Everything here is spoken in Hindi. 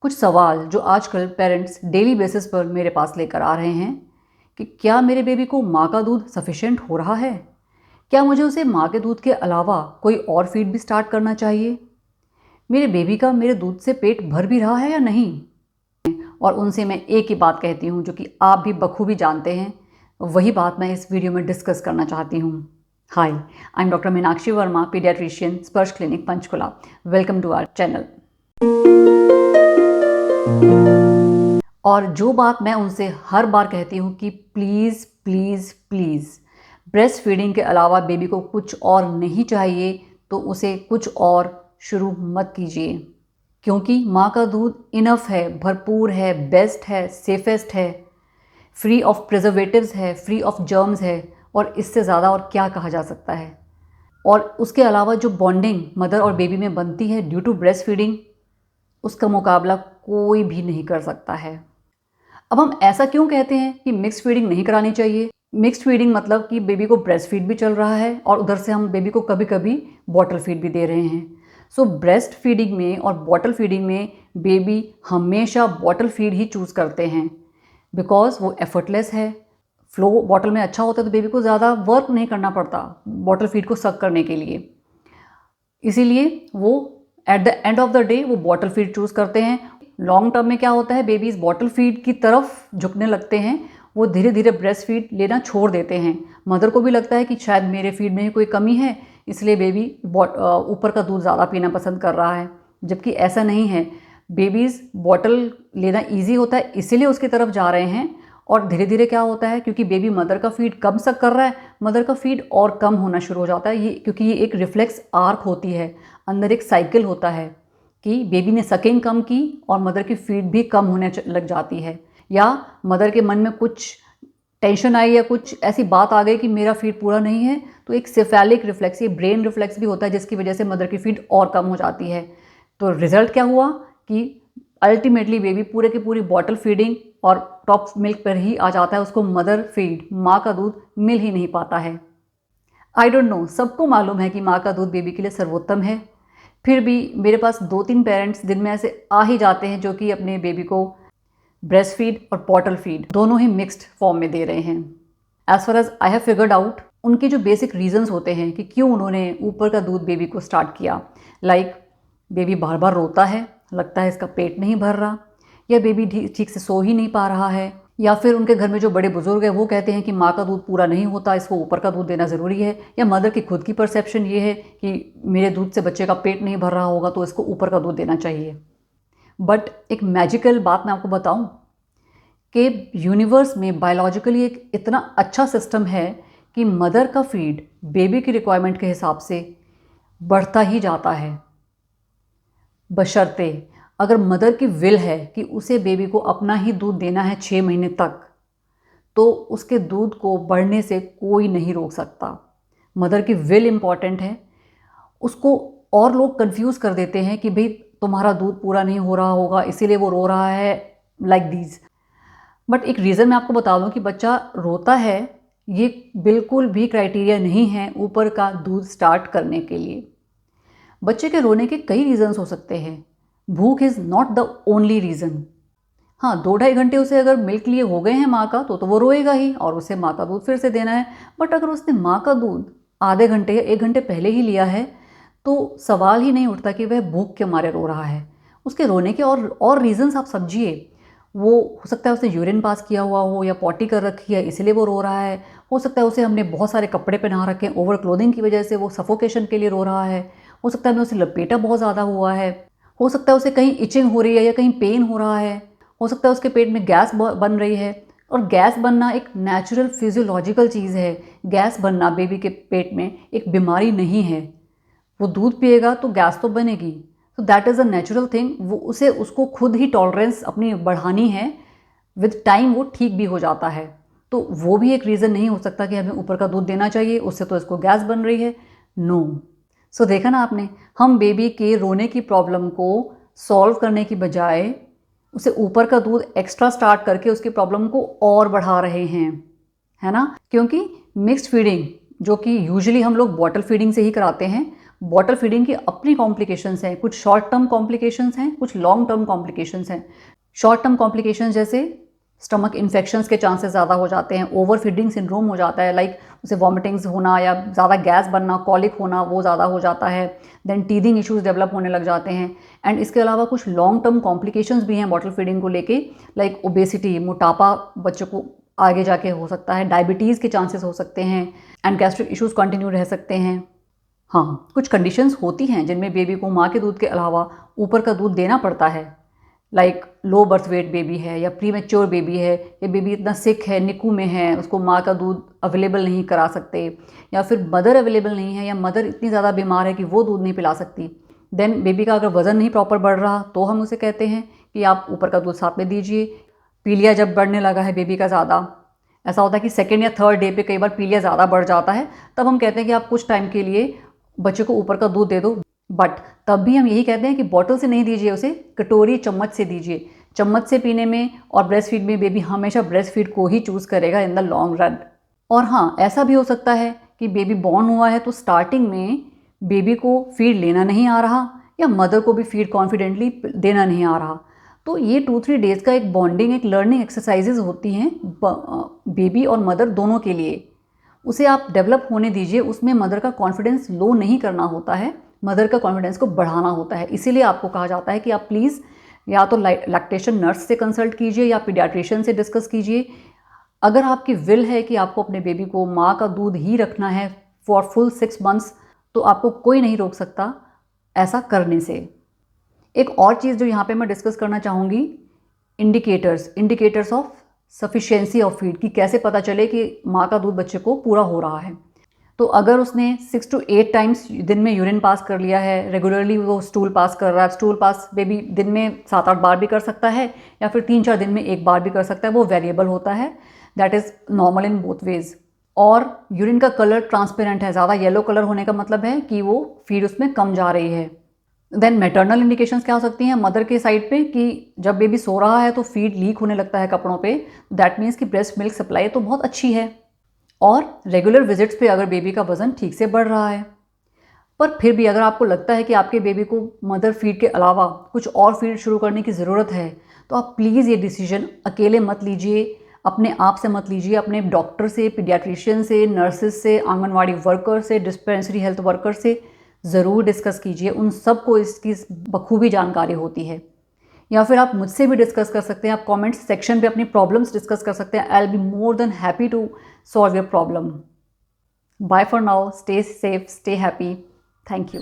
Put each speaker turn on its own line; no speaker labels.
कुछ सवाल जो आजकल पेरेंट्स डेली बेसिस पर मेरे पास लेकर आ रहे हैं कि क्या मेरे बेबी को माँ का दूध सफिशेंट हो रहा है? क्या मुझे उसे माँ के दूध के अलावा कोई और फीड भी स्टार्ट करना चाहिए? मेरे बेबी का मेरे दूध से पेट भर भी रहा है या नहीं? और उनसे मैं एक ही बात कहती हूँ जो कि आप भी बखूबी जानते हैं, वही बात मैं इस वीडियो में डिस्कस करना चाहती हूँ। Hi, I am doctor Meenakshi Verma, paediatrician, Sparsh clinic, Panchkula. Welcome to our channel. और जो बात मैं उनसे हर बार कहती हूँ कि please please please breast feeding के अलावा बेबी को कुछ और नहीं चाहिए तो उसे कुछ और शुरू मत कीजिए, क्योंकि माँ का दूध इनफ है, भरपूर है, बेस्ट है, सेफेस्ट है, फ्री ऑफ प्रिजर्वेटिव्स है, फ्री ऑफ जर्म्स है, और इससे ज़्यादा और क्या कहा जा सकता है। और उसके अलावा जो बॉन्डिंग मदर और बेबी में बनती है ड्यू टू ब्रेस्ट फीडिंग, उसका मुकाबला कोई भी नहीं कर सकता है। अब हम ऐसा क्यों कहते हैं कि मिक्स्ड फीडिंग नहीं करानी चाहिए? मिक्स्ड फीडिंग मतलब कि बेबी को ब्रेस्ट फीड भी चल रहा है और उधर से हम बेबी को कभी कभी बॉटल फीड भी दे रहे हैं। सो ब्रेस्ट फीडिंग में और बॉटल फीडिंग में बेबी हमेशा बॉटल फीड ही चूज़ करते हैं, बिकॉज वो एफर्टलेस है। फ्लो बॉटल में अच्छा होता है तो बेबी को ज़्यादा वर्क नहीं करना पड़ता बॉटल फीड को सक करने के लिए। इसीलिए वो at the end of the day वो बॉटल फीड चूज़ करते हैं। लॉन्ग टर्म में क्या होता है, बेबीज बॉटल फीड की तरफ झुकने लगते हैं, वो धीरे धीरे ब्रेस्ट फीड लेना छोड़ देते हैं। मदर को भी लगता है कि शायद मेरे फीड में ही कोई कमी है, इसलिए बेबी ऊपर का दूध ज़्यादा पीना पसंद कर रहा है, जबकि ऐसा नहीं है। बेबीज़ बॉटल लेना ईजी होता है इसीलिए उसकी तरफ जा रहे हैं, और धीरे धीरे क्या होता है, क्योंकि बेबी मदर का फीड कम सक कर रहा है, मदर का फीड और कम होना शुरू हो जाता है। ये क्योंकि ये एक रिफ्लेक्स आर्क होती है, अंदर एक साइकिल होता है कि बेबी ने सकिंग कम की और मदर की फीड भी कम होने लग जाती है, या मदर के मन में कुछ टेंशन आई या कुछ ऐसी बात आ गई कि मेरा फीड पूरा नहीं है, तो एक सेफेलिक रिफ्लेक्स, ये ब्रेन रिफ्लेक्स भी होता है, जिसकी वजह से मदर की फीड और कम हो जाती है। तो रिजल्ट क्या हुआ कि अल्टीमेटली बेबी पूरे की पूरी बॉटल फीडिंग और टॉप मिल्क पर ही आ जाता है, उसको मदर फीड, माँ का दूध मिल ही नहीं पाता है। आई डोंट नो, सबको मालूम है कि माँ का दूध बेबी के लिए सर्वोत्तम है, फिर भी मेरे पास 2-3 पेरेंट्स दिन में ऐसे आ ही जाते हैं जो कि अपने बेबी को ब्रेस्ट फीड और बॉटल फीड दोनों ही मिक्स्ड फॉर्म में दे रहे हैं। As far as I have figured out, उनके जो बेसिक रीजंस होते हैं कि क्यों उन्होंने ऊपर का दूध बेबी को स्टार्ट किया, लाइक बेबी बार बार रोता है, लगता है इसका पेट नहीं भर रहा, या बेबी ठीक से सो ही नहीं पा रहा है, या फिर उनके घर में जो बड़े बुजुर्ग हैं वो कहते हैं कि माँ का दूध पूरा नहीं होता, इसको ऊपर का दूध देना ज़रूरी है, या मदर की खुद की परसेप्शन ये है कि मेरे दूध से बच्चे का पेट नहीं भर रहा होगा तो इसको ऊपर का दूध देना चाहिए। बट एक मैजिकल बात मैं आपको बताऊं कि यूनिवर्स में बायोलॉजिकली एक इतना अच्छा सिस्टम है कि मदर का फीड बेबी की रिक्वायरमेंट के हिसाब से बढ़ता ही जाता है, बशर्ते अगर मदर की विल है कि उसे बेबी को अपना ही दूध देना है 6 महीने तक, तो उसके दूध को बढ़ने से कोई नहीं रोक सकता। मदर की विल इम्पॉर्टेंट है। उसको और लोग कंफ्यूज कर देते हैं कि भाई तुम्हारा दूध पूरा नहीं हो रहा होगा इसीलिए वो रो रहा है, लाइक दीज। बट एक रीज़न मैं आपको बता दूं कि बच्चा रोता है, ये बिल्कुल भी क्राइटेरिया नहीं है ऊपर का दूध स्टार्ट करने के लिए। बच्चे के रोने के कई रीजंस हो सकते हैं, भूख is not the only reason. हाँ, 2-2.5 घंटे उसे अगर मिल्क लिए हो गए हैं माँ का तो वो रोएगा ही और उसे माँ का दूध फिर से देना है। बट अगर उसने माँ का दूध आधे घंटे या 1 घंटे पहले ही लिया है तो सवाल ही नहीं उठता कि वह भूख के मारे रो रहा है। उसके रोने के और रीजंस आप समझिए। वो हो सकता है उसने यूरिन पास किया हुआ हो या पॉटी कर रखी है इसलिए वो रो रहा है। हो सकता है उसे हमने बहुत सारे कपड़े पहना रखे हैं, ओवर क्लोथिंग की वजह से वो सफोकेशन के लिए रो रहा है। हो सकता है उसे लपेटा बहुत ज़्यादा हुआ है। हो सकता है उसे कहीं इचिंग हो रही है या कहीं पेन हो रहा है। हो सकता है उसके पेट में गैस बन रही है, और गैस बनना एक नेचुरल फिजियोलॉजिकल चीज़ है। गैस बनना बेबी के पेट में एक बीमारी नहीं है। वो दूध पिएगा तो गैस तो बनेगी, तो that is a natural thing. वो उसको खुद ही टॉलरेंस अपनी बढ़ानी है, विद टाइम वो ठीक भी हो जाता है। तो वो भी एक रीज़न नहीं हो सकता कि हमें ऊपर का दूध देना चाहिए, उससे तो इसको गैस बन रही है। नो। सो देखा ना आपने, हम बेबी के रोने की प्रॉब्लम को सॉल्व करने की बजाय उसे ऊपर का दूध एक्स्ट्रा स्टार्ट करके उसकी प्रॉब्लम को और बढ़ा रहे हैं, है ना। क्योंकि मिक्स्ड फीडिंग जो कि यूजुअली हम लोग बॉटल फीडिंग से ही कराते हैं। बॉटल फीडिंग की अपनी कॉम्प्लिकेशंस हैं, कुछ शॉर्ट टर्म कॉम्प्लिकेशंस हैं, कुछ लॉन्ग टर्म कॉम्प्लिकेशंस हैं। शॉर्ट टर्म कॉम्प्लिकेशंस जैसे स्टमक इन्फेक्शंस के चांसेस ज़्यादा हो जाते हैं, ओवर फीडिंग सिंड्रोम हो जाता है, लाइक उसे वॉमिटिंग्स होना या ज़्यादा गैस बनना, कॉलिक होना, वो ज़्यादा हो जाता है। देन टीथिंग इश्यूज़ डेवलप होने लग जाते हैं। एंड इसके अलावा कुछ लॉन्ग टर्म कॉम्प्लिकेशंस भी हैं बॉटल फीडिंग को लेके, लाइक ओबेसिटी, मोटापा बच्चों को आगे जाके हो सकता है, डायबिटीज़ के चांसेस हो सकते हैं, एंड गैस्ट्रिक इश्यूज़ कंटिन्यू रह सकते हैं। हाँ, कुछ कंडीशंस होती हैं जिनमें बेबी को माँ के दूध के अलावा ऊपर का दूध देना पड़ता है, like low birth weight baby है, या प्री मैच्योर बेबी है, या बेबी इतना सिक है, निकू में है, उसको माँ का दूध अवेलेबल नहीं करा सकते, या फिर मदर अवेलेबल नहीं है, या मदर इतनी ज़्यादा बीमार है कि वो दूध नहीं पिला सकती। देन बेबी का अगर वज़न नहीं प्रॉपर बढ़ रहा तो हम उसे कहते हैं कि आप ऊपर का दूध साथ में दीजिए। पीलिया जब बढ़ने लगा है बेबी का ज़्यादा, ऐसा होता है कि सेकेंड या थर्ड डे पे कई बार पीलिया ज़्यादा बढ़ जाता है, तब हम कहते हैं कि आप कुछ टाइम के लिए बच्चे को ऊपर का दूध दे दो। बट तब भी हम यही कहते हैं कि बॉटल से नहीं दीजिए, उसे कटोरी चम्मच से दीजिए। चम्मच से पीने में और ब्रेस्ट फीड में बेबी हमेशा ब्रेस्ट फीड को ही चूज़ करेगा इन द लॉन्ग रन। और हाँ, ऐसा भी हो सकता है कि बेबी बॉर्न हुआ है तो स्टार्टिंग में बेबी को फीड लेना नहीं आ रहा, या मदर को भी फीड कॉन्फिडेंटली देना नहीं आ रहा। तो ये 2-3 डेज़ का एक बॉन्डिंग, एक लर्निंग एक्सरसाइजेज होती हैं बेबी और मदर दोनों के लिए। उसे आप डेवलप होने दीजिए, उसमें मदर का कॉन्फिडेंस लो नहीं करना होता है, मदर का कॉन्फिडेंस को बढ़ाना होता है। इसीलिए आपको कहा जाता है कि आप प्लीज़ या तो लैक्टेशन नर्स से कंसल्ट कीजिए या पीडियाट्रिशियन से डिस्कस कीजिए। अगर आपकी विल है कि आपको अपने बेबी को माँ का दूध ही रखना है फॉर फुल 6 मंथ्स, तो आपको कोई नहीं रोक सकता ऐसा करने से। एक और चीज़ जो यहाँ पे मैं डिस्कस करना चाहूँगी, indicators of sufficiency of feed, कि कैसे पता चले कि माँ का दूध बच्चे को पूरा हो रहा है। तो अगर उसने 6 to 8 टाइम्स दिन में यूरिन पास कर लिया है, रेगुलरली वो स्टूल पास कर रहा है, स्टूल पास बेबी दिन में 7-8 बार भी कर सकता है, या फिर 3-4 दिन में 1 बार भी कर सकता है, वो वेरिएबल होता है, that is normal in both ways. और यूरिन का कलर ट्रांसपेरेंट है, ज़्यादा येलो कलर होने का मतलब है कि वो फीड उसमें कम जा रही है। देन मैटरनल इंडिकेशंस क्या हो सकती हैं मदर के साइड पे, कि जब बेबी सो रहा है तो फीड लीक होने लगता है कपड़ों पे, दैट मीन्स कि ब्रेस्ट मिल्क सप्लाई तो बहुत अच्छी है। और रेगुलर विजिट्स पे अगर बेबी का वज़न ठीक से बढ़ रहा है। पर फिर भी अगर आपको लगता है कि आपके बेबी को मदर फीड के अलावा कुछ और फीड शुरू करने की ज़रूरत है, तो आप प्लीज़ ये डिसीजन अकेले मत लीजिए, अपने आप से मत लीजिए, अपने डॉक्टर से, पीडियाट्रिशियन से, नर्सेस से, आंगनवाड़ी वर्कर से, डिस्पेंसरी हेल्थ वर्कर से ज़रूर डिस्कस कीजिए। उन सबको इसकी बखूबी जानकारी होती है। या फिर आप मुझसे भी डिस्कस कर सकते हैं, आप कमेंट सेक्शन पे अपनी प्रॉब्लम्स डिस्कस कर सकते हैं। I will be more than happy to solve your problem. Bye for now, stay safe, stay happy, thank you.